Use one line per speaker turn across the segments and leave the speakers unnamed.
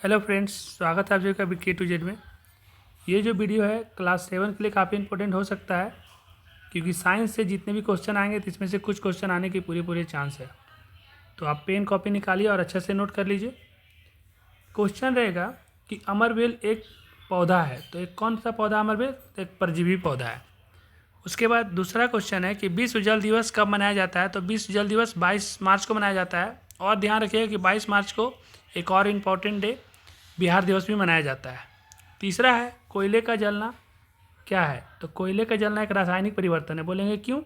Hello friends, स्वागत है आप सभी का K2Z में। ये जो वीडियो है क्लास 7 के लिए काफ़ी इंपॉर्टेंट हो सकता है, क्योंकि साइंस से जितने भी क्वेश्चन आएंगे तो इसमें से कुछ क्वेश्चन आने की पूरे चांस है। तो आप पेन कॉपी निकालिए और अच्छे से नोट कर लीजिए। क्वेश्चन रहेगा कि अमरवेल एक पौधा है, तो एक कौन सा पौधा अमरवेल? तो एक परजीवी पौधा है। उसके बाद दूसरा क्वेश्चन है कि विश्व जल दिवस कब मनाया जाता है? तो विश्व जल दिवस 22 मार्च को मनाया जाता है। और ध्यान रखिएगा कि 22 मार्च को एक और इम्पॉर्टेंट डे बिहार दिवस भी मनाया जाता है। तीसरा है कोयले का जलना क्या है? तो कोयले का जलना एक रासायनिक परिवर्तन है। बोलेंगे क्यों?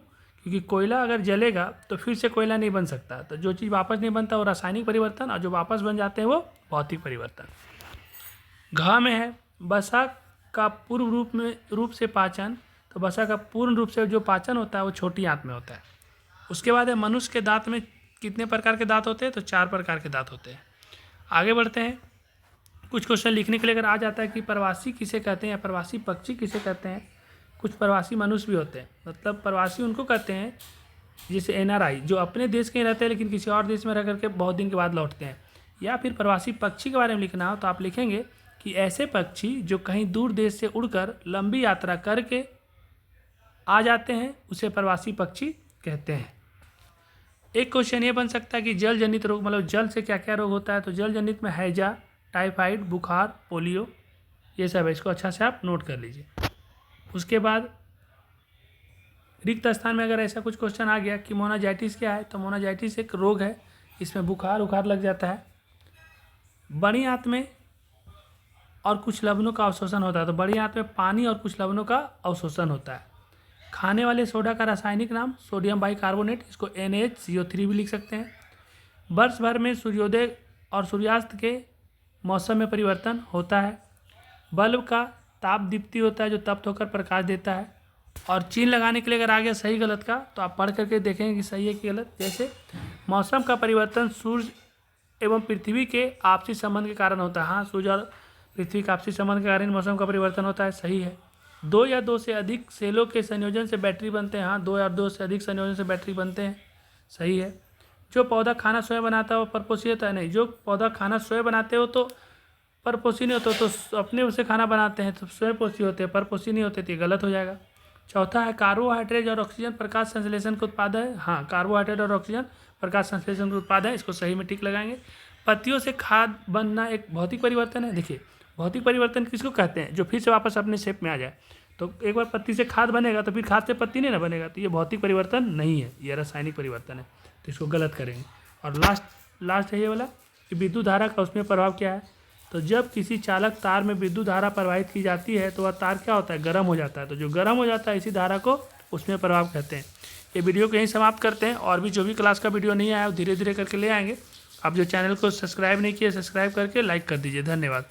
क्योंकि कोयला अगर जलेगा तो फिर से कोयला नहीं बन सकता, तो जो चीज़ वापस नहीं बनता वो रासायनिक परिवर्तन, और जो वापस बन जाते हैं वो भौतिक परिवर्तन। घ में है वसा का पूर्व रूप से पाचन। तो वसा का पूर्ण रूप से जो पाचन होता है वो छोटी आंत में होता है। उसके बाद है मनुष्य के दांत में कितने प्रकार के दांत होते हैं? तो 4 प्रकार के दांत होते हैं। आगे बढ़ते हैं। कुछ क्वेश्चन लिखने के लिए अगर आ जाता है कि प्रवासी किसे कहते हैं या प्रवासी पक्षी किसे कहते हैं। कुछ प्रवासी मनुष्य भी होते हैं, मतलब प्रवासी उनको कहते हैं जैसे NRI, जो अपने देश के ही रहते हैं लेकिन किसी और देश में रह करके बहुत दिन के बाद लौटते हैं। या फिर प्रवासी पक्षी के बारे में लिखना हो तो आप लिखेंगे कि ऐसे पक्षी जो कहीं दूर देश से उड़कर लंबी यात्रा करके आ जाते हैं उसे प्रवासी पक्षी कहते हैं। एक क्वेश्चन ये बन सकता है कि जल जनित रोग, मतलब जल से क्या क्या रोग होता है? तो जल जनित में हैजा, टाइफाइड, बुखार, पोलियो, ये सब है। इसको अच्छा से आप नोट कर लीजिए। उसके बाद रिक्त स्थान में अगर ऐसा कुछ क्वेश्चन आ गया कि मोनाजाइटिस क्या है? तो मोनाजाइटिस एक रोग है, इसमें बुखार लग जाता है। बड़ी आंत में और कुछ लवणों का अवशोषण होता है। तो बड़ी आंत में पानी और कुछ लवणों का अवशोषण होता है। खाने वाले सोडा का रासायनिक नाम सोडियम बाइकार्बोनेट, इसको NaCO3 भी लिख सकते हैं। वर्ष भर में सूर्योदय और सूर्यास्त के मौसम में परिवर्तन होता है। बल्ब का ताप दीप्ति होता है जो तप्त होकर प्रकाश देता है। और चिन्ह लगाने के लिए अगर आ गया सही गलत का तो आप पढ़ करके देखेंगे कि सही है कि गलत। जैसे मौसम का परिवर्तन सूर्य एवं पृथ्वी के आपसी संबंध के कारण होता है। हाँ, सूर्य और पृथ्वी के आपसी संबंध के कारण मौसम का परिवर्तन होता है, सही है। 2 या 2 से अधिक सेलों के संयोजन से बैटरी बनते हैं। हाँ, 2 या 2 से अधिक संयोजन से बैटरी बनते हैं, सही है। जो पौधा खाना स्वयं बनाता है वो परपोषी होता है? नहीं, जो पौधा खाना स्वयं बनाते हो तो परपोषी नहीं होते, तो अपने उसे खाना बनाते हैं तो स्वयं पोषी होते हैं, परपोषी नहीं होते, तो ये गलत हो जाएगा। चौथा है कार्बोहाइड्रेट और ऑक्सीजन प्रकाश संश्लेषण का उत्पाद है। हाँ, कार्बोहाइड्रेट और ऑक्सीजन प्रकाश संश्लेषण का उत्पाद है, इसको सही में टिक लगाएंगे। पत्तियों से खाद बनना एक भौतिक परिवर्तन है। देखिए, भौतिक परिवर्तन किसको कहते हैं? जो फिर से वापस अपने शेप में आ जाए। तो एक बार पत्ती से खाद बनेगा तो फिर खाद से पत्ती नहीं ना बनेगा, तो ये भौतिक परिवर्तन नहीं है, ये रासायनिक परिवर्तन है, तो इसको गलत करेंगे। और लास्ट है ये वाला कि विद्युत धारा का उसमें प्रभाव क्या है? तो जब किसी चालक तार में विद्युत धारा प्रवाहित की जाती है तो वह तार क्या होता है? गर्म हो जाता है। तो जो गर्म हो जाता है इसी धारा को उसमें प्रभाव कहते हैं। ये वीडियो को यहीं समाप्त करते हैं, और भी जो भी क्लास का वीडियो नहीं आया वो धीरे धीरे करके ले आएंगे। आप जो चैनल को सब्सक्राइब नहीं किए, सब्सक्राइब करके लाइक कर दीजिए। धन्यवाद।